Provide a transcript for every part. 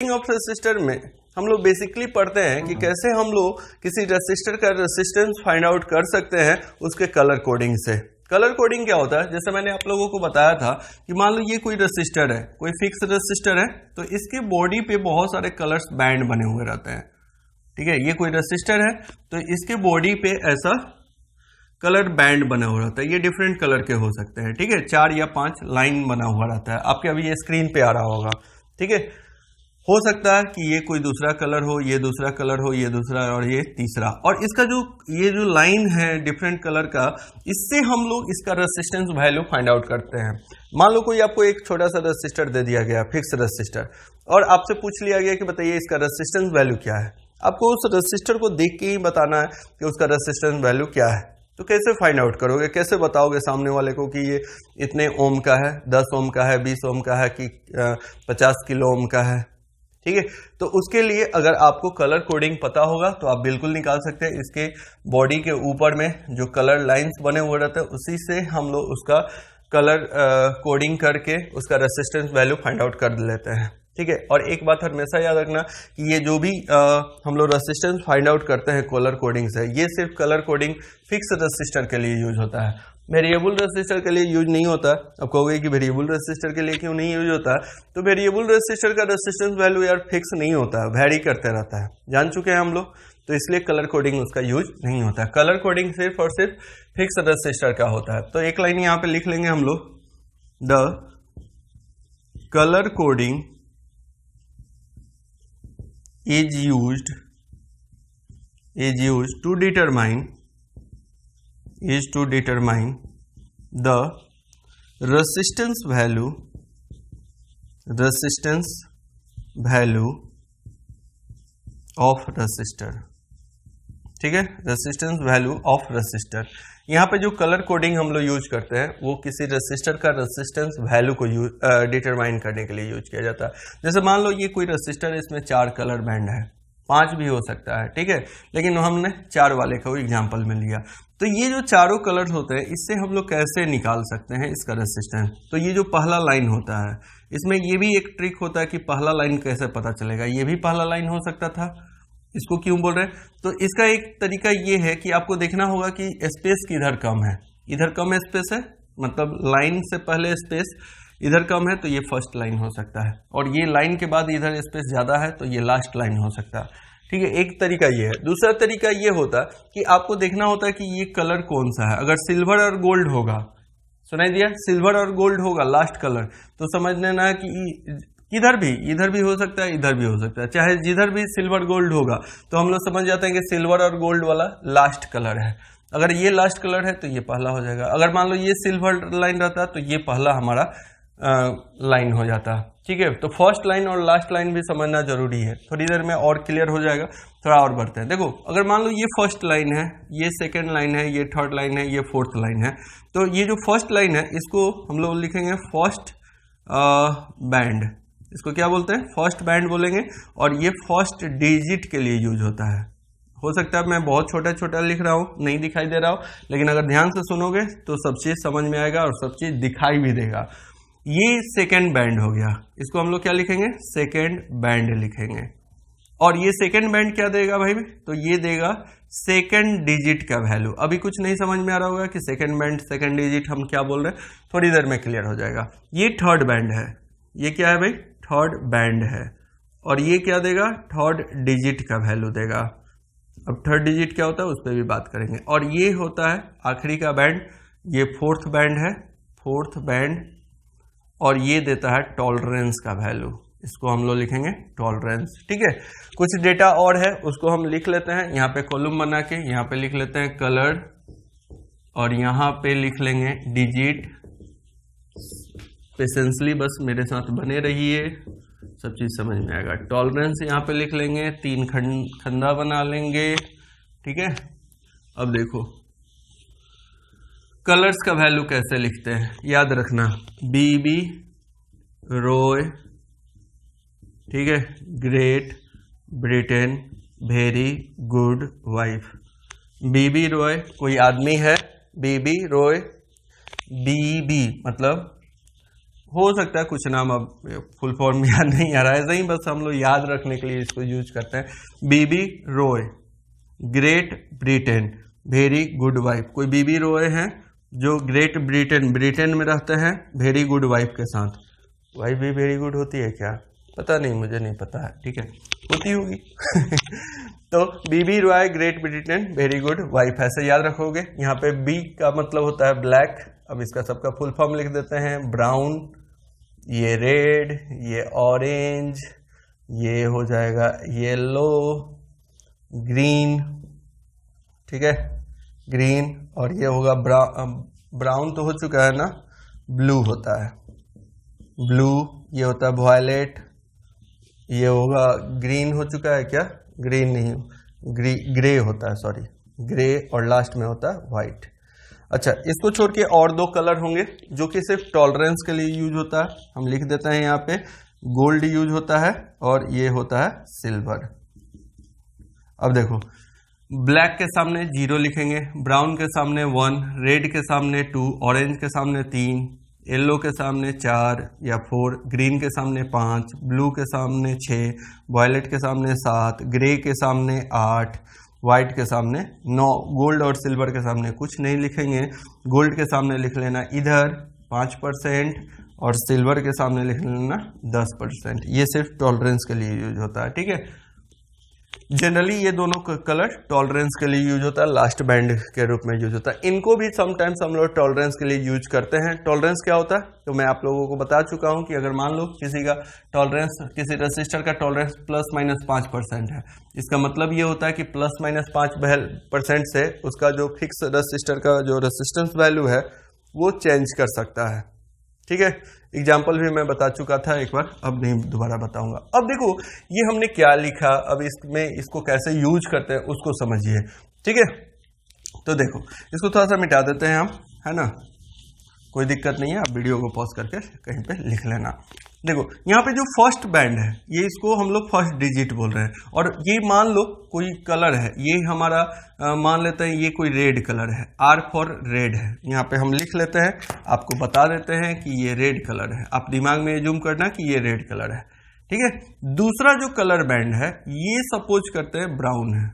Of resistor में हम लोग बेसिकली पढ़ते हैं कि कैसे हम लोग किसी रेसिस्टर का रेसिस्टेंस फाइंड आउट कर सकते हैं उसके कलर कोडिंग से। कलर कोडिंग क्या होता है, जैसे मैंने आप लोगों को बताया था कि मान लो ये कोई रेसिस्टर है, कोई फिक्स रेसिस्टर है, तो इसके बॉडी पे बहुत सारे कलर्स बैंड बने हुए रहते हैं। ठीक है, ये कोई रेसिस्टर है तो इसके बॉडी पे ऐसा कलर बैंड बना हुआ रहता है। ये डिफरेंट कलर के हो सकते हैं। ठीक है, 4 या 5 लाइन बना हुआ रहता है। आपके अभी ये स्क्रीन पे आ रहा होगा। ठीक है, हो सकता है कि ये कोई दूसरा कलर हो, ये दूसरा कलर हो, ये दूसरा और ये तीसरा। और इसका ये जो लाइन है डिफरेंट कलर का, इससे हम लोग इसका रेसिस्टेंस वैल्यू फाइंड आउट करते हैं। मान लो कोई आपको एक छोटा सा रेसिस्टर दे दिया गया, फिक्स रेसिस्टर, और आपसे पूछ लिया गया कि बताइए इसका रेसिस्टेंस वैल्यू क्या है। आपको उस रेसिस्टर को देख के ही बताना है कि उसका रेसिस्टेंस वैल्यू क्या है। तो कैसे फाइंड आउट करोगे, कैसे बताओगे सामने वाले को कि ये इतने ओम का है, 10 ओम का है, 20 ओम का है कि 50 किलो ओम का है। ठीक है, तो उसके लिए अगर आपको कलर कोडिंग पता होगा तो आप बिल्कुल निकाल सकते हैं। इसके बॉडी के ऊपर में जो कलर लाइंस बने हुए रहते हैं उसी से हम लोग उसका कलर कोडिंग करके उसका रेसिस्टेंस वैल्यू फाइंड आउट कर लेते हैं। ठीक है, और एक बात हमेशा याद रखना कि ये जो भी हम लोग रेसिस्टेंस फाइंड आउट करते हैं कलर कोडिंग से, ये सिर्फ कलर कोडिंग फिक्स रेसिस्टर के लिए यूज होता है, वेरिएबल रेसिस्टर के लिए यूज नहीं होता। अब कहोगे कि वेरिएबल रेसिस्टर के लिए क्यों नहीं यूज होता, तो वेरिएबल रेसिस्टर का रेसिस्टेंस वैल्यू यार फिक्स नहीं होता है, वैरी करते रहता है, जान चुके हैं हम लोग। तो इसलिए कलर कोडिंग उसका यूज नहीं होता है। कलर कोडिंग सिर्फ और सिर्फ फिक्स रेसिस्टर का होता है। तो एक लाइन यहां पे लिख लेंगे हम लोग, the colour coding is used to determine the resistance value of resistor। ठीक है, रेसिस्टेंस वैल्यू ऑफ रेसिस्टर। यहाँ पे जो कलर कोडिंग हम लोग यूज करते हैं वो किसी रेसिस्टर का रेसिस्टेंस वैल्यू को डिटरमाइन करने के लिए यूज किया जाता है। जैसे मान लो ये कोई रेसिस्टर है, इसमें 4 कलर बैंड है, 5 भी हो सकता है। ठीक है, लेकिन हमने 4 वाले का एग्जाम्पल में लिया। तो ये जो चारों कलर्स होते हैं इससे हम लोग कैसे निकाल सकते हैं इसका रेसिस्टेंस। तो ये जो पहला लाइन होता है इसमें ये भी एक ट्रिक होता है कि पहला लाइन कैसे पता चलेगा। ये भी पहला लाइन हो सकता था, इसको क्यों बोल रहे हैं, तो इसका एक तरीका ये है कि आपको देखना होगा कि स्पेस किधर कम है। इधर कम स्पेस है, मतलब लाइन से पहले स्पेस इधर कम है, तो ये फर्स्ट लाइन हो सकता है, और ये लाइन के बाद इधर स्पेस ज्यादा है तो ये लास्ट लाइन हो सकता है। ठीक है, एक तरीका ये है। दूसरा तरीका ये होता है कि आपको देखना होता है कि ये कलर कौन सा है। अगर सिल्वर और गोल्ड होगा, सुनाई दिया, सिल्वर और गोल्ड होगा लास्ट कलर, तो समझ लेना है कि इधर भी हो सकता है, इधर भी हो सकता है। चाहे जिधर भी सिल्वर गोल्ड होगा तो हम लोग समझ जाते हैं कि सिल्वर और गोल्ड वाला लास्ट कलर है। अगर ये लास्ट कलर है तो ये पहला हो जाएगा। अगर मान लो ये सिल्वर लाइन रहता तो ये पहला हमारा लाइन हो जाता। ठीक है, तो फर्स्ट लाइन और लास्ट लाइन भी समझना जरूरी है। थोड़ी देर में और क्लियर हो जाएगा, थोड़ा और बढ़ते हैं। देखो, अगर मान लो ये फर्स्ट लाइन है, ये सेकेंड लाइन है, ये थर्ड लाइन है, ये फोर्थ लाइन है, तो ये जो फर्स्ट लाइन है इसको हम लोग लिखेंगे फर्स्ट बैंड। इसको क्या बोलते हैं, फर्स्ट बैंड बोलेंगे। और ये फर्स्ट डिजिट के लिए यूज होता है। हो सकता है मैं बहुत छोटा छोटा लिख रहा हूँ, नहीं दिखाई दे रहा हो, लेकिन अगर ध्यान से सुनोगे तो सब चीज समझ में आएगा और सब चीज दिखाई भी देगा। ये सेकेंड बैंड हो गया, इसको हम लोग क्या लिखेंगे, सेकेंड बैंड लिखेंगे। और ये सेकेंड बैंड क्या देगा भाई, तो ये देगा सेकेंड डिजिट का वैल्यू। अभी कुछ नहीं समझ में आ रहा होगा कि सेकेंड बैंड सेकेंड डिजिट हम क्या बोल रहे हैं, थोड़ी देर में क्लियर हो जाएगा। ये थर्ड बैंड है, ये क्या है भाई, थर्ड बैंड है, और ये क्या देगा, थर्ड डिजिट का वैल्यू देगा। अब थर्ड डिजिट क्या होता है उस पर भी बात करेंगे। और ये होता है आखिरी का बैंड, ये फोर्थ बैंड है, फोर्थ बैंड, और ये देता है टॉलरेंस का वैल्यू। इसको हम लोग लिखेंगे टॉलरेंस। ठीक है, कुछ डेटा और है उसको हम लिख लेते हैं। यहाँ पे कॉलम बना के यहाँ पे लिख लेते हैं कलर, और यहाँ पे लिख लेंगे डिजिट। पेशेंसली बस मेरे साथ बने रहिए, सब चीज समझ में आएगा। टॉलरेंस यहाँ पे लिख लेंगे, 3 खंडा बना लेंगे। ठीक है, अब देखो कलर्स का वैल्यू कैसे लिखते हैं, याद रखना, बीबी रॉय, ठीक है, Great Britain, very good wife. B B Roy कोई आदमी है, बीबी रॉय, बीबी मतलब हो सकता है कुछ नाम अब फुल फॉर्म याद नहीं आ रहा है, ऐसे ही बस हम लोग याद रखने के लिए इसको यूज करते हैं। B B Roy, Great Britain, very good wife. कोई बीबी रॉय हैं जो ग्रेट ब्रिटेन में रहते हैं, वेरी गुड वाइफ के साथ। वाइफ भी वेरी गुड होती है क्या, पता नहीं, मुझे नहीं पता है, ठीक है, होती होगी। तो B B Roy Great Britain very good wife, ऐसे याद रखोगे। यहाँ पे बी का मतलब होता है ब्लैक, अब इसका सबका फुल फॉर्म लिख देते हैं। ब्राउन, ये रेड, ये ऑरेंज, ये हो जाएगा येलो, ग्रीन, ठीक है, ग्रीन, और ये होगा ब्राउन तो हो चुका है ना, ब्लू होता है, ब्लू, ये होता है वायलेट, ये होगा ग्रीन हो चुका है क्या, ग्रीन नहीं, ग्रे होता है, सॉरी ग्रे, और लास्ट में होता है व्हाइट। अच्छा, इसको छोड़ के और दो कलर होंगे जो कि सिर्फ टॉलरेंस के लिए यूज होता है, हम लिख देते हैं यहाँ पे। गोल्ड यूज होता है और ये होता है सिल्वर। अब देखो, ब्लैक के सामने 0 लिखेंगे, ब्राउन के सामने 1, रेड के सामने 2, ऑरेंज के सामने 3, येलो के सामने 4 या 4, ग्रीन के सामने 5, ब्लू के सामने 6, वायलेट के सामने 7, ग्रे के सामने 8, व्हाइट के सामने 9। गोल्ड और सिल्वर के सामने कुछ नहीं लिखेंगे। गोल्ड के सामने लिख लेना इधर 5% और सिल्वर के सामने लिख लेना 10%। ये सिर्फ टॉलरेंस के लिए यूज होता है, ठीक है। जनरली ये दोनों कलर टॉलरेंस के लिए यूज होता है, लास्ट बैंड के रूप में यूज होता है। इनको भी समटाइम्स हम लोग टॉलरेंस के लिए यूज करते हैं। टॉलरेंस क्या होता है तो मैं आप लोगों को बता चुका हूं कि अगर मान लो किसी का टॉलरेंस, किसी रेसिस्टर का टॉलरेंस ±5% है, इसका मतलब ये होता है कि ±5% से उसका जो फिक्स रेसिस्टर का जो रेसिस्टेंस वैल्यू है वो चेंज कर सकता है, ठीक है। एग्जाम्पल भी मैं बता चुका था एक बार, अब नहीं दोबारा बताऊंगा। अब देखो ये हमने क्या लिखा, अब इसमें इसको कैसे यूज करते हैं उसको समझिए, ठीक है। तो देखो इसको थोड़ा सा मिटा देते हैं हम, है ना, कोई दिक्कत नहीं है, आप वीडियो को पॉज करके कहीं पे लिख लेना। देखो यहाँ पे जो फर्स्ट बैंड है ये इसको हम लोग फर्स्ट डिजिट बोल रहे हैं, और ये मान लो कोई कलर है, ये हमारा मान लेते हैं ये कोई रेड कलर है, R फॉर रेड है, यहाँ पे हम लिख लेते हैं, आपको बता देते हैं कि ये रेड कलर है, आप दिमाग में जूम करना कि ये रेड कलर है, ठीक है। दूसरा जो कलर बैंड है ये सपोज करते हैं ब्राउन है,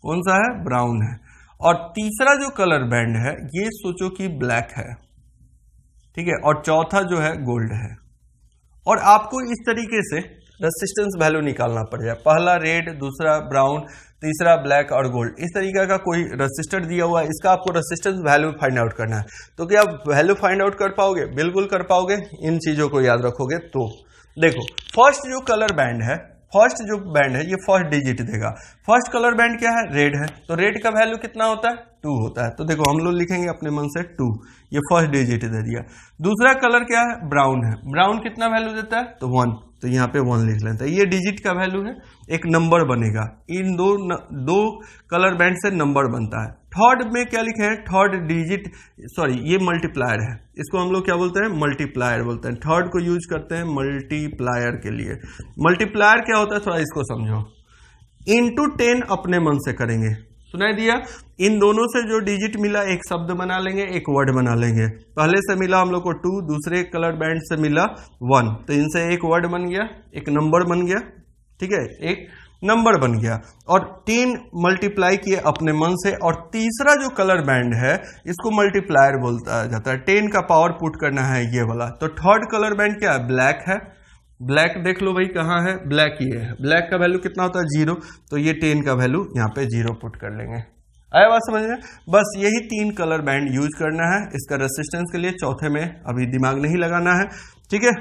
कौन सा है, ब्राउन है। और तीसरा जो कलर बैंड है ये सोचो कि ब्लैक है, ठीक है, और चौथा जो है गोल्ड है। और आपको इस तरीके से रेसिस्टेंस वैल्यू निकालना पड़ेगा, पहला रेड, दूसरा ब्राउन, तीसरा ब्लैक और गोल्ड, इस तरीके का कोई रेसिस्टर दिया हुआ है, इसका आपको रेसिस्टेंस वैल्यू फाइंड आउट करना है। तो क्या आप वैल्यू फाइंड आउट कर पाओगे, बिल्कुल कर पाओगे, इन चीजों को याद रखोगे। तो देखो फर्स्ट जो कलर बैंड है, फर्स्ट जो बैंड है ये फर्स्ट डिजिट देगा। फर्स्ट कलर बैंड क्या है, रेड है, तो रेड का वैल्यू कितना होता है, 2 होता है। तो देखो हम लोग लिखेंगे अपने मन से 2, ये फर्स्ट डिजिट दे दिया। दूसरा कलर क्या है, ब्राउन है, ब्राउन कितना वैल्यू देता है, तो 1, तो यहाँ पे 1 लिख लेते हैं, ये डिजिट का वैल्यू है, एक नंबर बनेगा, इन दो कलर बैंड से नंबर बनता है। थर्ड में क्या लिखे हैं, थर्ड डिजिट, सॉरी ये मल्टीप्लायर है, इसको हम लोग क्या बोलते हैं, मल्टीप्लायर बोलते हैं। थर्ड को यूज करते हैं मल्टीप्लायर के लिए। मल्टीप्लायर क्या होता है थोड़ा इसको समझो, इंटू 10 अपने मन से करेंगे, सुनाई दिया। इन दोनों से जो डिजिट मिला एक शब्द बना लेंगे, एक वर्ड बना लेंगे। पहले से मिला हम लोग को 2, दूसरे कलर बैंड से मिला 1, तो इनसे एक वर्ड बन गया, एक नंबर बन गया, ठीक है, एक नंबर बन गया। और 3 मल्टीप्लाई किए अपने मन से, और तीसरा जो कलर बैंड है इसको मल्टीप्लायर बोलता जाता है, 10 का पावर पुट करना है ये वाला। तो थर्ड कलर बैंड क्या है, ब्लैक है, ब्लैक देख लो भाई कहाँ है, ब्लैक ये है, ब्लैक का वैल्यू कितना होता है 0, तो ये 10 का वैल्यू यहाँ पे 0 पुट कर लेंगे। आया बात समझ में, बस यही 3 कलर बैंड यूज करना है इसका रेसिस्टेंस के लिए। चौथे में अभी दिमाग नहीं लगाना है, ठीक है।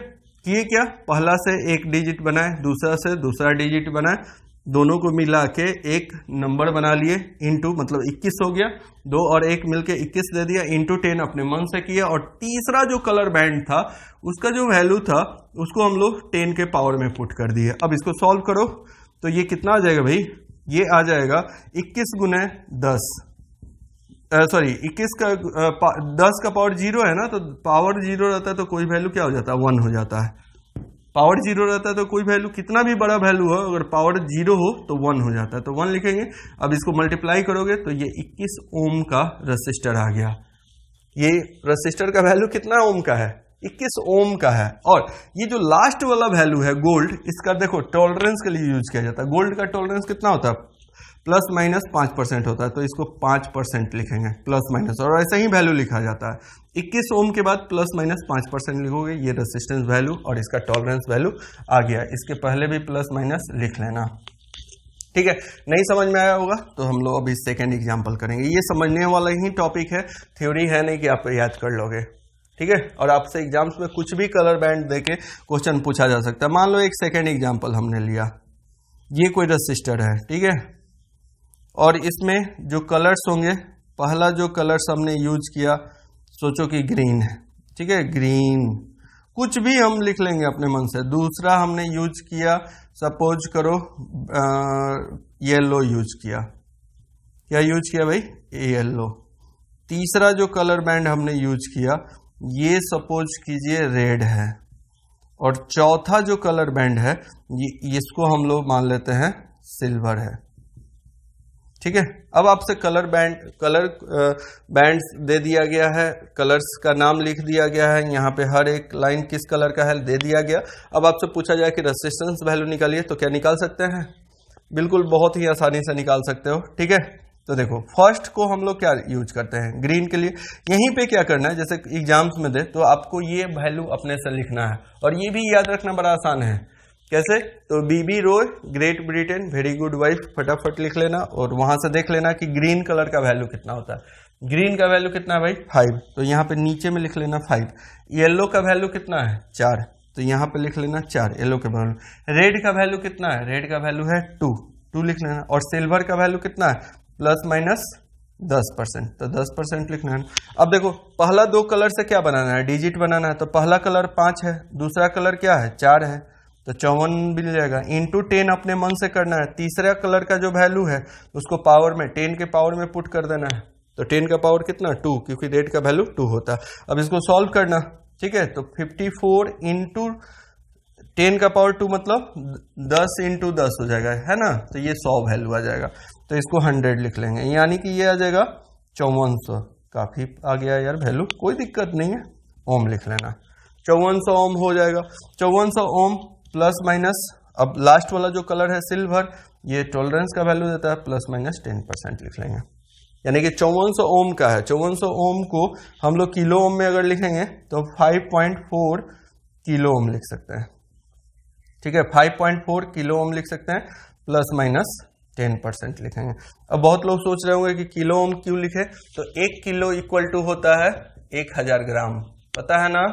किए क्या, पहला से एक डिजिट बनाए, दूसरा से दूसरा डिजिट बनाए, दोनों को मिला के एक नंबर बना लिए, इंटू मतलब 21 हो गया, 2 और 1 मिलके 21 दे दिया, इंटू 10 अपने मन से किया। और तीसरा जो कलर बैंड था उसका जो वैल्यू था उसको हम लोग 10 के पावर में पुट कर दिए। अब इसको सॉल्व करो तो ये कितना आ जाएगा भाई, ये आ जाएगा 21 गुने 10, सॉरी 21 का 10 का पावर 0 है ना, तो पावर 0 रहता है तो कोई वैल्यू क्या हो जाता है, 1 हो जाता है। पावर 0 रहता है तो कोई वैल्यू, कितना भी बड़ा वैल्यू हो, अगर पावर 0 हो तो 1 हो जाता है, तो 1 लिखेंगे। अब इसको मल्टीप्लाई करोगे तो ये 21 ओम का रेसिस्टर आ गया। ये रेसिस्टर का वैल्यू कितना ओम का है, 21 ओम का है। और ये जो लास्ट वाला वैल्यू है गोल्ड, इसका देखो टॉलरेंस के लिए यूज किया जाता है। गोल्ड का टॉलरेंस कितना होता है? ±5% होता है, तो इसको 5% लिखेंगे प्लस माइनस, और ऐसा ही वैल्यू लिखा जाता है। 21 ओम के बाद ±5% लिखोगे, ये रेजिस्टेंस वैल्यू और इसका टॉलरेंस वैल्यू आ गया। इसके पहले भी प्लस माइनस लिख लेना, ठीक है। नहीं समझ में आया होगा तो हम लोग अभी सेकेंड एग्जाम्पल करेंगे। ये समझने वाला ही टॉपिक है, थ्योरी है नहीं कि आप याद कर लोगे, ठीक है। और आपसे एग्जाम्स में कुछ भी कलर बैंड देके क्वेश्चन पूछा जा सकता है। मान लो एक सेकेंड एग्जाम्पल हमने लिया, ये कोई रेजिस्टर है, ठीक है, और इसमें जो कलर्स होंगे, पहला जो कलर्स हमने यूज किया सोचो कि ग्रीन है, ठीक है, ग्रीन, कुछ भी हम लिख लेंगे अपने मन से। दूसरा हमने यूज किया, सपोज करो येलो यूज किया, क्या यूज किया भाई? येलो। तीसरा जो कलर बैंड हमने यूज किया ये सपोज कीजिए रेड है, और चौथा जो कलर बैंड है इसको हम लोग मान लेते हैं सिल्वर है, ठीक है। अब आपसे कलर बैंड्स दे दिया गया है, कलर्स का नाम लिख दिया गया है, यहाँ पे हर एक लाइन किस कलर का है दे दिया गया। अब आपसे पूछा जाए कि रेजिस्टेंस वैल्यू निकालिए, तो क्या निकाल सकते हैं? बिल्कुल, बहुत ही आसानी से निकाल सकते हो, ठीक है। तो देखो फर्स्ट को हम लोग क्या यूज करते हैं ग्रीन के लिए। यहीं पे क्या करना है, जैसे एग्जाम्स में दे तो आपको ये वैल्यू अपने से लिखना है, और ये भी याद रखना बड़ा आसान है। कैसे? तो B B Roy Great Britain very good wife, फटाफट लिख लेना, और वहां से देख लेना कि ग्रीन कलर का वैल्यू कितना होता है। ग्रीन का वैल्यू कितना है भाई? 5, तो यहाँ पे नीचे में लिख लेना 5। येलो का वैल्यू कितना है? 4, तो यहाँ पे लिख लेना 4 येलो का वैल्यू। रेड का वैल्यू कितना है? रेड का वैल्यू है 2 लिख लेना। और सिल्वर का वैल्यू कितना है? ±10%, तो 10% लिखना है। अब देखो पहला दो कलर से क्या बनाना है? डिजिट बनाना है, तो पहला कलर 5 है, दूसरा कलर क्या है? 4 है, तो 54 मिल जाएगा। इंटू 10 अपने मन से करना है। तीसरा कलर का जो वैल्यू है उसको पावर में 10 के पावर में पुट कर देना है, तो 10 का पावर कितना? 2, क्योंकि रेड का वैल्यू 2 होता है। अब इसको सॉल्व करना, ठीक है, तो 54 इंटू 10 का पावर 2 मतलब 10 इंटू 10 हो जाएगा, है ना, तो ये 100 वैल्यू आ जाएगा। तो इसको 100 लिख लेंगे, यानी कि ये आ जाएगा 5400। काफी आ गया यार वैल्यू, कोई दिक्कत नहीं है, ओम लिख लेना। 5400 ओम हो जाएगा। 5400 ओम प्लस माइनस, अब लास्ट वाला जो कलर है सिल्वर, ये टॉलरेंस का वैल्यू देता है, ±10% लिख लेंगे, यानी कि 5400 ओम का है। 5400 ओम को हम लोग किलो ओम में अगर लिखेंगे तो 5.4 किलो ओम लिख सकते हैं, ठीक है, 5.4 किलो ओम लिख सकते हैं, ±10% लिखेंगे। अब बहुत लोग सोच रहे होंगे कि किलो ओम क्यों लिखे, तो 1 किलो इक्वल टू होता है 1000 ग्राम, पता है ना,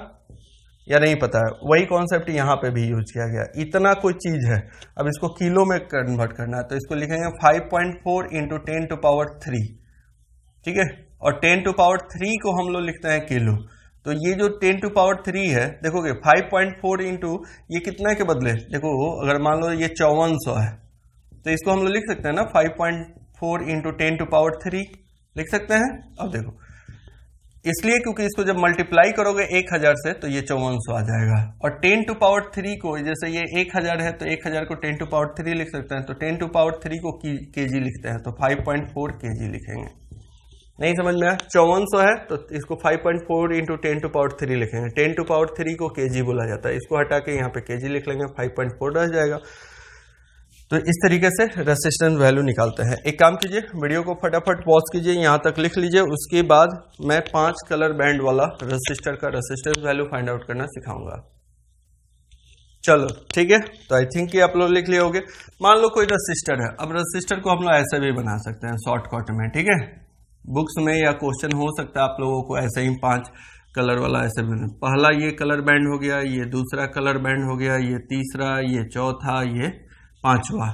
या नहीं पता है? वही कॉन्सेप्ट यहाँ पे भी यूज किया गया। इतना कोई चीज है, अब इसको किलो में कन्वर्ट करना है, तो इसको लिखेंगे 5.4 इंटू 10⁻3, ठीक है, और 10⁻3 को हम लोग लिखते हैं किलो। तो ये जो 10⁻3 है, देखोगे 5.4 इंटू ये कितना के बदले, देखो अगर मान लो ये 5400 है, तो इसको हम लोग लिख सकते हैं ना 5.4 इंटू 10⁻3 लिख सकते हैं। अब देखो इसलिए क्योंकि इसको जब मल्टीप्लाई करोगे 1000 से तो ये 5400 आ जाएगा, और 10⁻3 को, जैसे ये 1000 है तो 1000 को 10⁻3 लिख सकते हैं, तो 10⁻3 को केजी लिखते हैं, तो 5.4 केजी लिखेंगे। नहीं समझ में आया? 5400 है तो इसको 5.4 इंटू 10⁻3 लिखेंगे। 10⁻3 को केजी बोला जाता है, इसको हटा के यहाँ पे केजी लिख लेंगे, 5.4 रह जाएगा। तो इस तरीके से रेजिस्टेंस वैल्यू निकालते हैं। एक काम कीजिए, वीडियो को फटाफट पॉज कीजिए, यहाँ तक लिख लीजिए, उसके बाद मैं 5 कलर बैंड वाला रेजिस्टर का रेजिस्टेंस वैल्यू फाइंड आउट करना सिखाऊंगा। चलो ठीक है, तो आई थिंक कि आप लोग लिख लिए होंगे। मान लो कोई रेजिस्टर है, अब रेजिस्टर को हम लोग ऐसे भी बना सकते हैं शॉर्टकट में, ठीक है, बुक्स में या क्वेश्चन हो सकता है आप लोगों को ऐसे ही 5 कलर वाला ऐसे भी। पहला ये कलर बैंड हो गया, ये दूसरा कलर बैंड हो गया, ये तीसरा, ये चौथा, ये पांचवा,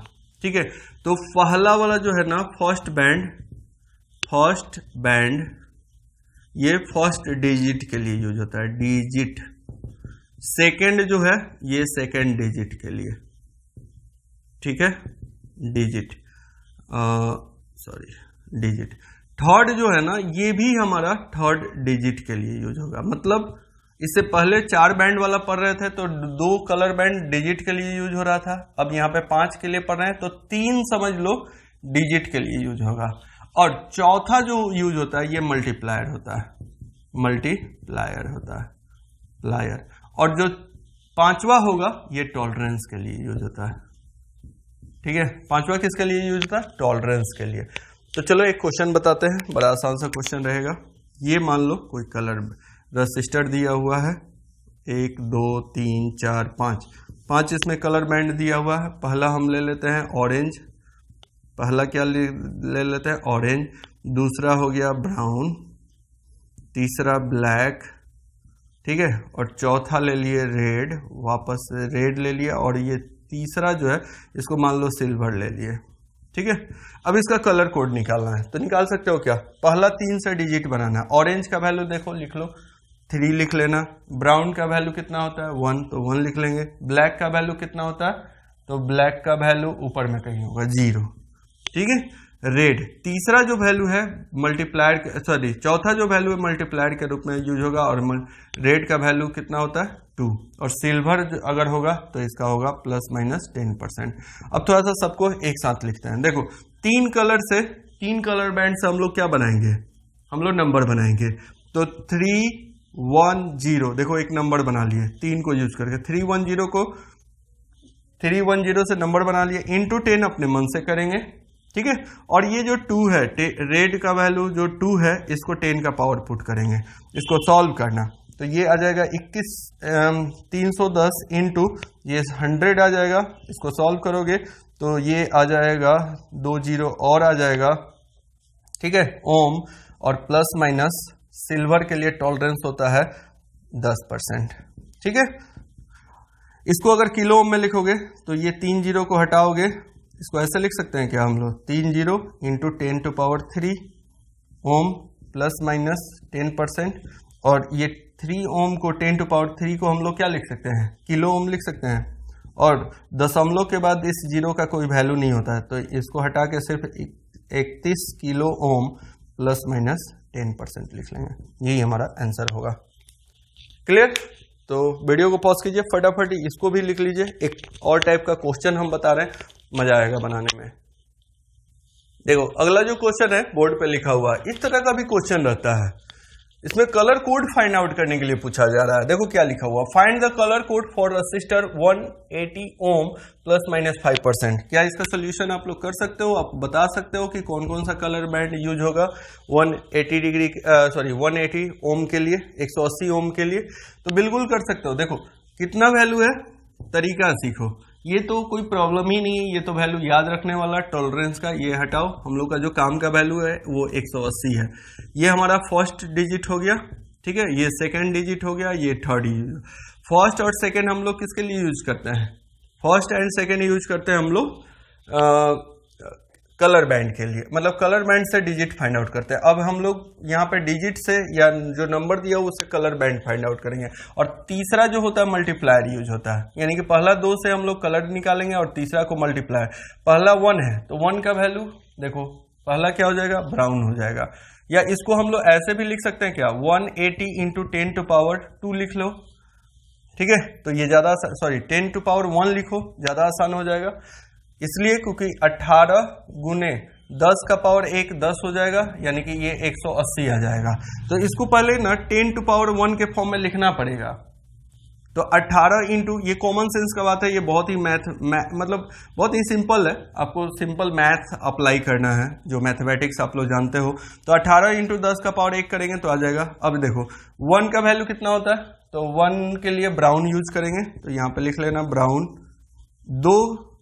ठीक है। तो पहला वाला जो है ना फर्स्ट बैंड ये फर्स्ट डिजिट के लिए यूज होता है, डिजिट। सेकंड जो है ये सेकंड डिजिट के लिए, ठीक है, डिजिट, डिजिट। थर्ड जो है ना ये भी हमारा थर्ड डिजिट के लिए यूज होगा। मतलब इससे पहले 4 बैंड वाला पढ़ रहे थे तो 2 कलर बैंड डिजिट के लिए यूज हो रहा था, अब यहाँ पे 5 के लिए पढ़ रहे हैं तो 3 समझ लो डिजिट के लिए यूज होगा। और चौथा जो यूज होता है ये मल्टीप्लायर होता है, मल्टीप्लायर। और जो पांचवा होगा ये टॉलरेंस के लिए यूज होता है, ठीक है। पांचवा किसके लिए यूज होता है? टॉलरेंस के लिए। तो चलो एक क्वेश्चन बताते हैं, बड़ा आसान सा क्वेश्चन रहेगा। ये मान लो कोई कलर रेसिस्टर दिया हुआ है, 1 2 3 4 5 इसमें कलर बैंड दिया हुआ है। पहला हम ले लेते हैं ऑरेंज, पहला क्या ले लेते हैं? ऑरेंज। दूसरा हो गया ब्राउन, तीसरा ब्लैक, ठीक है, और चौथा ले लिए रेड, वापस रेड ले लिया, और ये तीसरा जो है इसको मान लो सिल्वर ले लिए, ठीक है। अब इसका कलर कोड निकालना है, तो निकाल सकते हो क्या? पहला 3 से डिजिट बनाना है। ऑरेंज का वैल्यू देखो, लिख लो 3 लिख लेना। ब्राउन का वैल्यू कितना होता है? 1, तो 1 लिख लेंगे। ब्लैक का वैल्यू कितना होता है? तो ब्लैक का वैल्यू ऊपर में कहीं होगा 0, ठीक है। रेड तीसरा जो वैल्यू है मल्टीप्लायर, सॉरी चौथा जो वैल्यू है मल्टीप्लायर के रूप में यूज होगा, और रेड का वैल्यू कितना होता है? 2। और सिल्वर अगर होगा तो इसका होगा ±10%। अब थोड़ा सा सबको एक साथ लिखते हैं। देखो 3 कलर बैंड से हम लोग क्या बनाएंगे? हम लोग नंबर बनाएंगे। तो 310, देखो एक नंबर बना लिए 3 को यूज करके। 310 से नंबर बना लिए, इंटू 10 अपने मन से करेंगे, ठीक है। और ये जो 2 है, रेड का वैल्यू जो 2 है, इसको 10 का पावर पुट करेंगे, इसको सॉल्व करना। तो ये आ जाएगा 310 इंटू ये 100 आ जाएगा। इसको सॉल्व करोगे तो ये आ जाएगा 2 0 और आ जाएगा, ठीक है, ओम। और प्लस माइनस सिल्वर के लिए टॉलरेंस होता है 10%, ठीक है। इसको अगर किलो ओम में लिखोगे तो ये 3 0 को हटाओगे, इसको ऐसे लिख सकते हैं क्या हम लोग? 3 0 इंटू 10⁻³ ओम प्लस माइनस 10%। और ये 3 ओम को 10⁻³ को हम लोग क्या लिख सकते हैं? किलो ओम लिख सकते हैं। और दशमलव के बाद इस 0 का कोई वैल्यू नहीं होता है, तो इसको हटा के सिर्फ 31 किलो ओम प्लस माइनस 10% लिख लेंगे। यही हमारा आंसर होगा। क्लियर? तो वीडियो को पॉज कीजिए, फटाफट इसको भी लिख लीजिए। एक और टाइप का क्वेश्चन हम बता रहे हैं, मजा आएगा बनाने में। देखो अगला जो क्वेश्चन है बोर्ड पे लिखा हुआ है, इस तरह का भी क्वेश्चन रहता है। इसमें कलर कोड फाइंड आउट करने के लिए पूछा जा रहा है। देखो क्या लिखा हुआ, find the colour code for resistor 180 ओम ±5%। क्या इसका सोल्यूशन आप लोग कर सकते हो? आप बता सकते हो कि कौन कौन सा कलर बैंड यूज होगा 180 ओम के लिए, 180 ओम के लिए? तो बिल्कुल कर सकते हो। देखो कितना वैल्यू है, तरीका सीखो। ये तो कोई प्रॉब्लम ही नहीं है, ये तो वैल्यू याद रखने वाला टॉलरेंस का। ये हटाओ, हम लोग का जो काम का वैल्यू है वो 180 है। ये हमारा फर्स्ट डिजिट हो गया, ठीक है, ये सेकंड डिजिट हो गया, ये थर्ड डिजिट। फर्स्ट और सेकंड हम लोग किसके लिए यूज करते हैं? फर्स्ट एंड सेकंड यूज करते हैं हम लोग कलर बैंड के लिए, मतलब कलर बैंड से डिजिट फाइंड आउट करते हैं। अब हम लोग यहाँ पे डिजिट से या जो नंबर दिया उससे कलर बैंड फाइंड आउट करेंगे। और तीसरा जो होता है मल्टीप्लायर यूज होता है, यानी कि पहला 2 से हम लोग कलर निकालेंगे और तीसरा को मल्टीप्लायर। पहला 1 है तो 1 का वैल्यू देखो, पहला क्या हो जाएगा? ब्राउन हो जाएगा। या इसको हम लोग ऐसे भी लिख सकते हैं क्या? 180 इंटू 10⁻² लिख लो, ठीक है। तो ये ज्यादा, सॉरी 10⁻1 लिखो, ज्यादा आसान हो जाएगा। इसलिए क्योंकि 18 गुने 10 का पावर 1 10 हो जाएगा, यानी कि ये 180 आ जाएगा। तो इसको पहले ना 10⁻1 के फॉर्म में लिखना पड़ेगा। तो 18 इंटू, ये कॉमन सेंस का बात है, ये बहुत ही मतलब बहुत ही सिंपल है। आपको सिंपल मैथ अप्लाई करना है, जो मैथमेटिक्स आप लोग जानते हो। तो 18 इंटू 10 का पावर 1 करेंगे तो आ जाएगा। अब देखो 1 का वैल्यू कितना होता है? तो 1 के लिए ब्राउन यूज करेंगे, तो यहां पे लिख लेना ब्राउन।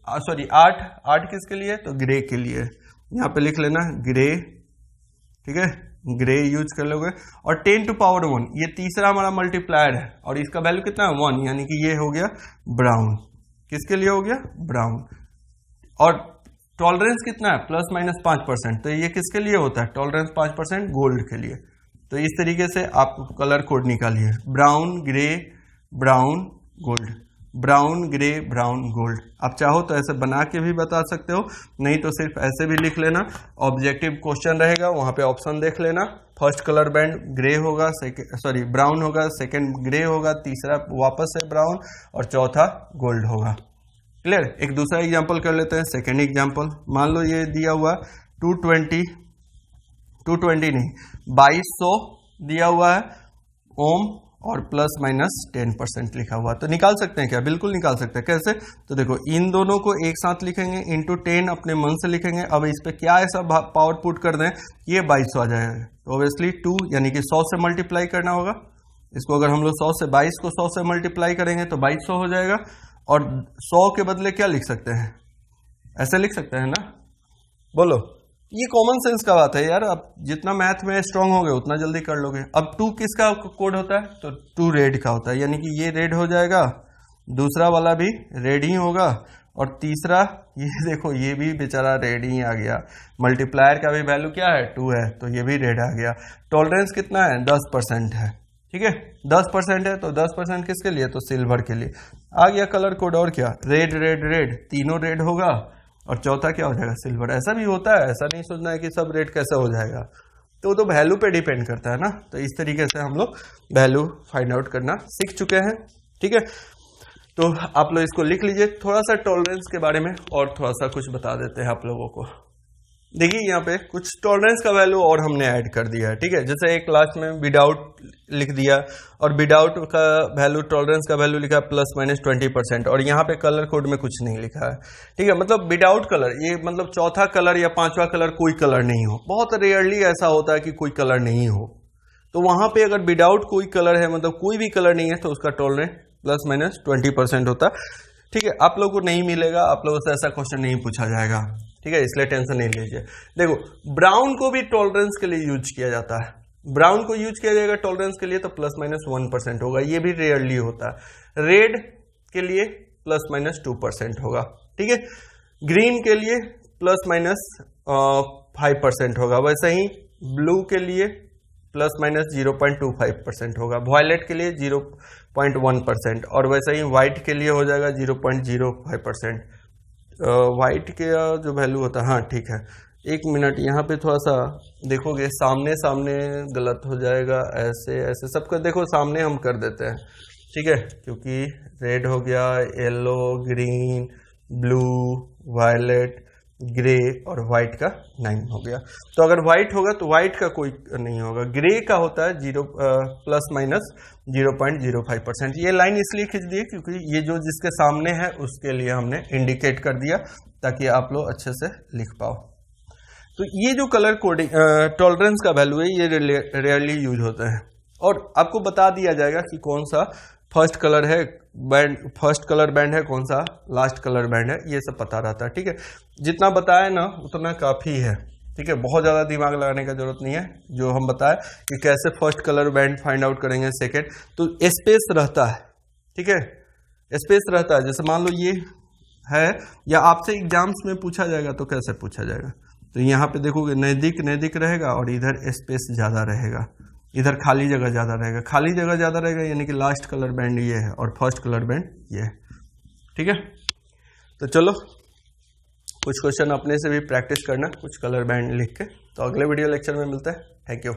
8 किसके लिए? तो ग्रे के लिए, यहां पे लिख लेना ग्रे, ठीक है, ग्रे यूज कर लोगे। और 10⁻1 ये तीसरा हमारा मल्टीप्लायर है, और इसका वैल्यू कितना है? 1, यानी कि ये हो गया ब्राउन। किसके लिए हो गया? ब्राउन। और टॉलरेंस कितना है? ±5%। तो ये किसके लिए होता है टॉलरेंस? 5% गोल्ड के लिए। तो इस तरीके से आप कलर कोड निकालिए, brown grey brown gold, brown grey brown gold. आप चाहो तो ऐसे बना के भी बता सकते हो, नहीं तो सिर्फ ऐसे भी लिख लेना। ऑब्जेक्टिव क्वेश्चन रहेगा, वहां पे ऑप्शन देख लेना। फर्स्ट कलर बैंड ग्रे होगा, ब्राउन होगा, सेकंड ग्रे होगा, तीसरा वापस से ब्राउन, और चौथा गोल्ड होगा। क्लियर? एक दूसरा एग्जांपल कर लेते हैं, सेकंड एग्जांपल। मान लो ये दिया हुआ 220 नहीं 2200 दिया हुआ है ओम, और प्लस माइनस 10% लिखा हुआ, तो निकाल सकते हैं क्या? बिल्कुल निकाल सकते हैं। कैसे? तो देखो इन दोनों को एक साथ लिखेंगे, इंटू 10 अपने मन से लिखेंगे। अब इस पे क्या ऐसा पावर पुट कर दें, ये 2200 आ जाएगा। तो ऑब्वियसली 2 यानी कि 100 से मल्टीप्लाई करना होगा इसको। अगर हम लोग 100 से 22 को 100 से मल्टीप्लाई करेंगे तो 2200 हो जाएगा। और 100 के बदले क्या लिख सकते हैं? ऐसे लिख सकते हैं ना, बोलो। ये कॉमन सेंस का बात है यार, आप जितना मैथ में स्ट्रांग होगे उतना जल्दी कर लोगे। अब 2 किसका कोड होता है? तो 2 रेड का होता है, यानी कि ये रेड हो जाएगा, दूसरा वाला भी रेड ही होगा, और तीसरा ये देखो ये भी बेचारा रेड ही आ गया। मल्टीप्लायर का भी वैल्यू क्या है? 2 है, तो ये भी रेड आ गया। टॉलरेंस कितना है? 10% है। ठीक है, 10% है, तो 10% किसके लिए? तो सिल्वर के लिए आ गया कलर कोड। और क्या? रेड रेड रेड, तीनों रेड होगा, और चौथा क्या हो जाएगा? सिल्वर। ऐसा भी होता है, ऐसा नहीं सोचना है कि सब रेड कैसे हो जाएगा, तो वैल्यू पे डिपेंड करता है ना। तो इस तरीके से हम लोग वैल्यू फाइंड आउट करना सीख चुके हैं। ठीक है, तो आप लोग इसको लिख लीजिए। थोड़ा सा टॉलरेंस के बारे में और थोड़ा सा कुछ बता देते हैं आप लोगों को। देखिए यहाँ पे कुछ टॉलरेंस का वैल्यू और हमने ऐड कर दिया है। ठीक है, जैसे एक लास्ट में विदाउट लिख दिया, और विदाउट का वैल्यू, टॉलरेंस का वैल्यू लिखा प्लस माइनस 20%, और यहाँ पे कलर कोड में कुछ नहीं लिखा है। ठीक है, मतलब विदाउट कलर, ये मतलब चौथा कलर या पांचवा कलर कोई कलर नहीं हो। बहुत रेयरली ऐसा होता है कि कोई कलर नहीं हो, तो वहां पे अगर विदाउट कोई कलर है, मतलब कोई भी कलर नहीं है, तो उसका टॉलरेंस प्लस माइनस 20% होता है। ठीक है, आप लोगों को नहीं मिलेगा, आप लोगों से ऐसा क्वेश्चन नहीं पूछा जाएगा। ठीक है, इसलिए टेंशन नहीं लीजिए। देखो ब्राउन को भी टॉलरेंस के लिए यूज किया जाता है, ब्राउन को यूज किया जाएगा टॉलरेंस के लिए, तो प्लस माइनस 1% होगा, ये भी रेयरली होता है। रेड के लिए प्लस माइनस 2% होगा। ठीक है, ग्रीन के लिए प्लस माइनस 5% होगा, वैसे ही ब्लू के लिए प्लस माइनस 0.25% होगा, वॉयलेट के लिए 0.1%, और वैसे ही व्हाइट के लिए हो जाएगा 0.05%। व्हाइट के जो वैल्यू होता है, हाँ ठीक है, 1 मिनट यहाँ पे थोड़ा सा देखोगे, सामने सामने गलत हो जाएगा, ऐसे ऐसे सबको देखो सामने हम कर देते हैं। ठीक है, क्योंकि रेड हो गया, yellow, green, blue, violet, grey और व्हाइट का 9 हो गया। तो अगर व्हाइट होगा तो व्हाइट का कोई नहीं होगा, ग्रे का होता है प्लस माइनस 0.05%। ये लाइन इसलिए खींच दी क्योंकि ये जो जिसके सामने है उसके लिए हमने इंडिकेट कर दिया, ताकि आप लोग अच्छे से लिख पाओ। तो ये जो कलर कोडिंग टॉलरेंस का वैल्यू है, ये रेयरली यूज होता है, और आपको बता दिया जाएगा कि कौन सा फर्स्ट कलर है बैंड, फर्स्ट कलर बैंड है, कौन सा लास्ट कलर बैंड है, ये सब पता रहता है। ठीक है, जितना बताया ना उतना काफी है। ठीक है, बहुत ज्यादा दिमाग लगाने का जरूरत नहीं है। जो हम बताए कि कैसे first colour band find out करेंगे, सेकेंड, तो स्पेस रहता है। ठीक है, स्पेस रहता है। जैसे मान लो ये है, या आपसे एग्जाम्स में पूछा जाएगा, तो कैसे पूछा जाएगा, तो यहाँ पे देखोगे नजदीक नजदीक रहेगा, और इधर स्पेस ज्यादा रहेगा, इधर खाली जगह ज्यादा रहेगा, खाली जगह ज्यादा रहेगा, यानी कि लास्ट कलर बैंड ये है और फर्स्ट कलर बैंड ये है। ठीक है, तो चलो कुछ क्वेश्चन अपने से भी प्रैक्टिस करना, कुछ कलर बैंड लिख के। तो अगले वीडियो लेक्चर में मिलते हैं। Thank you.